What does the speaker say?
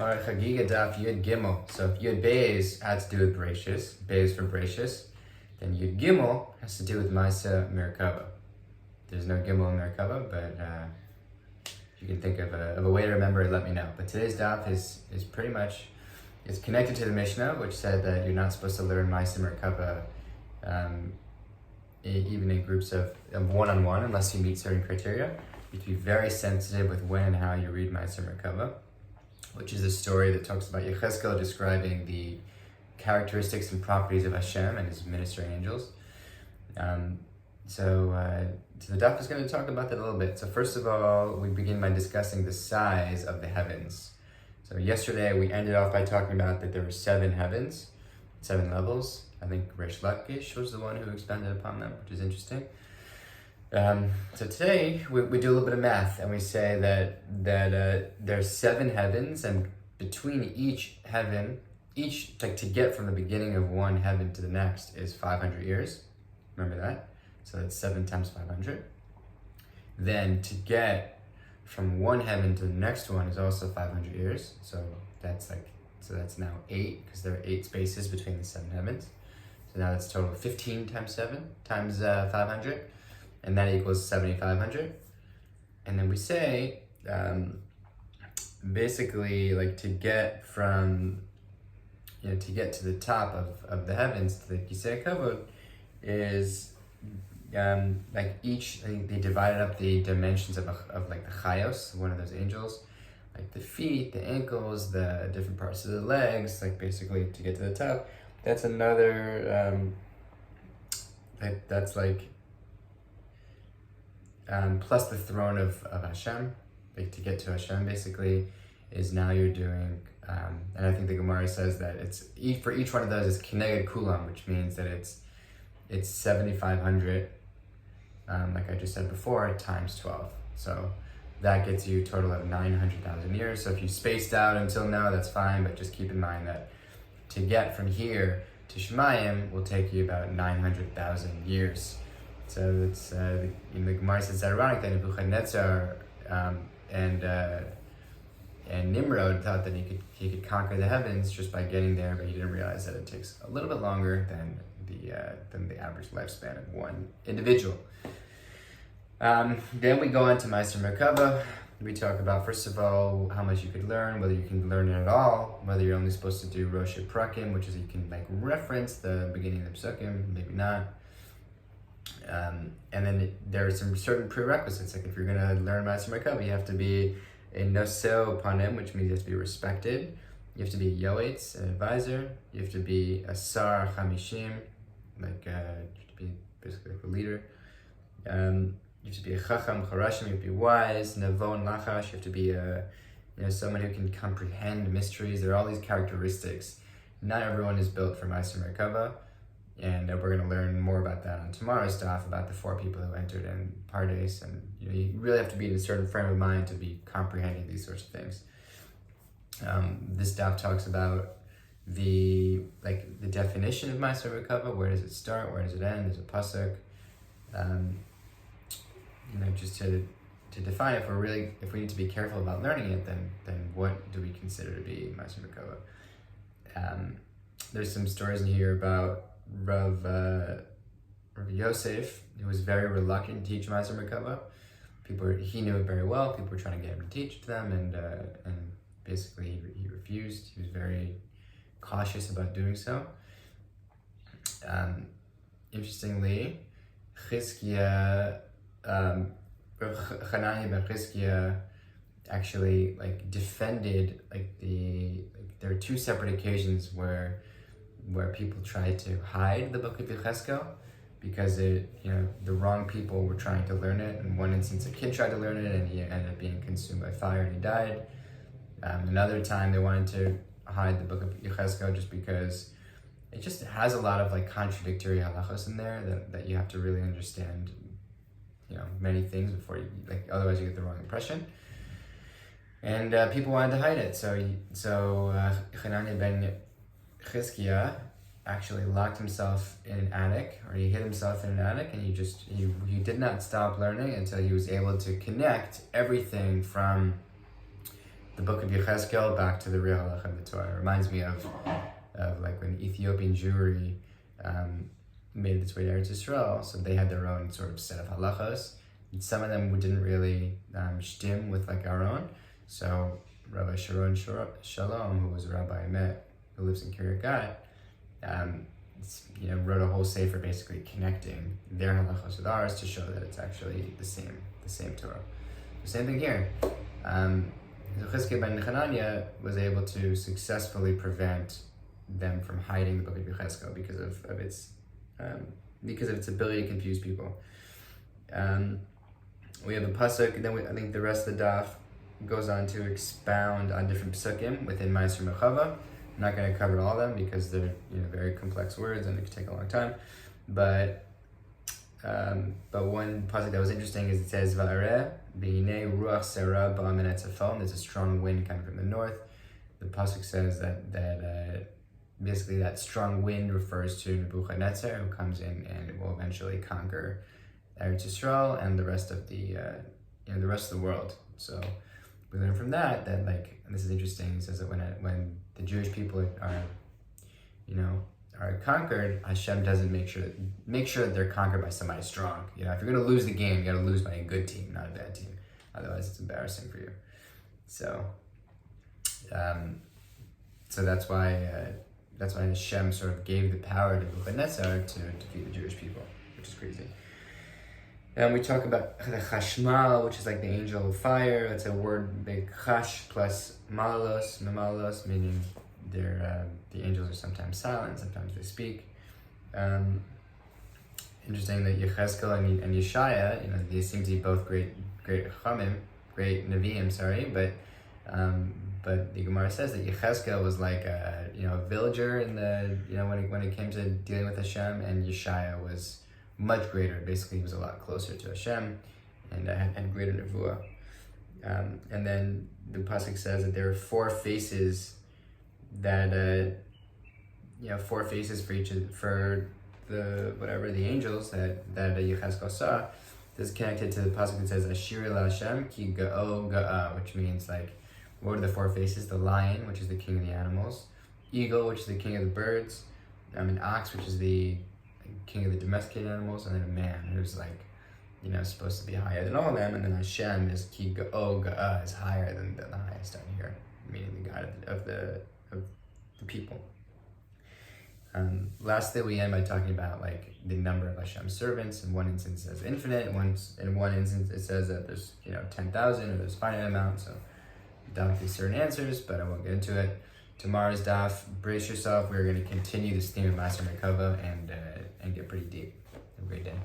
Alright, Chagiga Daf Yud Gimel. So if Yud Beis had to do with Bereshis, Beis for Bereshis, then Yud Gimel has to do with Maisa Merkava. There's no Gimel in Merkava, but if you can think of a way to remember it, let me know. But today's Daf is pretty much, it's connected to the Mishnah, which said that you're not supposed to learn Maisa Merkava even in groups of one-on-one unless you meet certain criteria. You have to be very sensitive with when and how you read Maisa Merkava, which is a story that talks about Yechezkel describing the characteristics and properties of Hashem and his ministering angels. So the Daf is going to talk about that a little bit. So first of all, we begin by discussing the size of the heavens. So yesterday we ended off by talking about that there were 7 heavens, 7 levels. I think Rish Lakish was the one who expanded upon them, which is interesting. So today we do a little bit of math and we say that there's 7 heavens, and between each heaven, to get from the beginning of one heaven to the next is 500 years. Remember that? So that's 7 times 500. Then to get from one heaven to the next one is also 500 years. So that's now 8, because there are 8 spaces between the 7 heavens. So now that's a total of 15 times 7 times 500. And that equals 7,500. And then we say, basically, like to get from, to get to the top of the heavens, to the Kisei Kavod, is like each, I think they divided up the dimensions of like the Chayos, one of those angels, like the feet, the ankles, the different parts of the legs, like basically to get to the top. That's another, that's like, plus the throne of Hashem, like to get to Hashem basically, is now you're doing, and I think the Gemara says that it's for each one of those is Kineged Kulam, which means that it's 7,500, like I just said before, times 12. So that gets you a total of 900,000 years. So if you spaced out until now, that's fine, but just keep in mind that to get from here to Shemayim will take you about 900,000 years. So it's the Gemara says it's ironic that Nebuchadnezzar and Nimrod thought that he could conquer the heavens just by getting there, but he didn't realize that it takes a little bit longer than the average lifespan of one individual. Then we go on to Meister Merkava. We talk about, first of all, how much you could learn, whether you can learn it at all, whether you're only supposed to do Rosh Prakim, which is you can like reference the beginning of the Psukim, maybe not. And then there are some certain prerequisites, like if you're going to learn Meister Merkava, you have to be a Noseo Panim, which means you have to be respected. You have to be a Yoetz, an advisor. You have to be a Sar Chamishim, like you have to be basically like a leader. You have to be a Chacham Charashim, you have to be wise. Navon Lachash, you have to be someone who can comprehend mysteries. There are all these characteristics. Not everyone is built for Meister Merkava. And we're going to learn more about that on tomorrow's Daf, about the 4 people who entered in Pardes. And you really have to be in a certain frame of mind to be comprehending these sorts of things. This Daf talks about the definition of Meister Merkava. Where does it start? Where does it end? There's a pasuk. Just to define if we need to be careful about learning it, then what do we consider to be Meister Merkava? There's some stories in here about Rav Yosef, who was very reluctant to teach Meister Merkava. He knew it very well. People were trying to get him to teach them, and basically he refused. He was very cautious about doing so. Interestingly, Hanani ben Chizkiah actually defended there are 2 separate occasions where people tried to hide the book of Yechezkel because the wrong people were trying to learn it. In one instance, a kid tried to learn it and he ended up being consumed by fire and he died. Another time they wanted to hide the book of Yechezkel just because it just has a lot of contradictory halachos in there that you have to really understand many things before you otherwise you get the wrong impression. And people wanted to hide it, so Hanani ben Chizkiah actually locked himself in an attic, or he hid himself in an attic, and he did not stop learning until he was able to connect everything from the book of Yechezkel back to the real halacha of the Torah. It reminds me of like when Ethiopian Jewry made its way to Eretz Yisrael, so they had their own sort of set of halachas. And some of them didn't really shtim with like our own. So Rabbi Sharon Shalom, who was a rabbi I met, who lives in Kiryat Gat, wrote a whole sefer basically connecting their halachos with ours to show that it's actually the same Torah. The same thing here. Yechezkel ben Hananiah was able to successfully prevent them from hiding the book of Yechezkel because of its ability to confuse people. We have a pasuk, and then I think the rest of the daf goes on to expound on different psukim within Ma'aser Merkava. I'm not going to cover all of them because they're very complex words and it could take a long time. But one pasuk that was interesting is it says Va'areh b'hinei ruach serah ba'am min hatzafon. There's a strong wind coming from the north. The pasuk says that basically that strong wind refers to Nebuchadnezzar, who comes in and will eventually conquer Eretz Yisrael and the rest of the world. So we learn from that like, and this is interesting. It says that when the Jewish people are conquered, Hashem doesn't make sure that they're conquered by somebody strong. If you're gonna lose the game, you gotta lose by a good team, not a bad team. Otherwise, it's embarrassing for you. So that's why Hashem sort of gave the power to Nebuchadnezzar to defeat the Jewish people, which is crazy. And we talk about the Chashmal, which is like the angel of fire. It's a word, big chash plus malos, meaning the angels are sometimes silent, sometimes they speak. Interesting that Yechezkel and Yeshaya, they seem to be both great Chachamim, great Nevi'im, but the Gemara says that Yechezkel was like a villager in the when it came to dealing with Hashem, and Yeshaya was much greater. Basically, he was a lot closer to Hashem and had greater nevuah. And then the pasuk says that there are four faces for the angels that Yechezkel saw. This is connected to the pasuk that says Ashir el Hashem ki ga'o ga'a, which means like, what are the four faces? The lion, which is the king of the animals; eagle, which is the king of the birds; an ox, which is the king of the domesticated animals; and then a man who's like, supposed to be higher than all of them. And then Hashem is ki ga'o ga'a, is higher than the highest down here, meaning the God of the people. Lastly, we end by talking about like the number of Hashem's servants. In one instance, it says infinite. In one instance, it says that there's 10,000 or there's finite amount. So daf gives certain answers, but I won't get into it. Tomorrow's daf, brace yourself. We're going to continue this theme of Ma'aser Merkava and get pretty deep. Have a great day.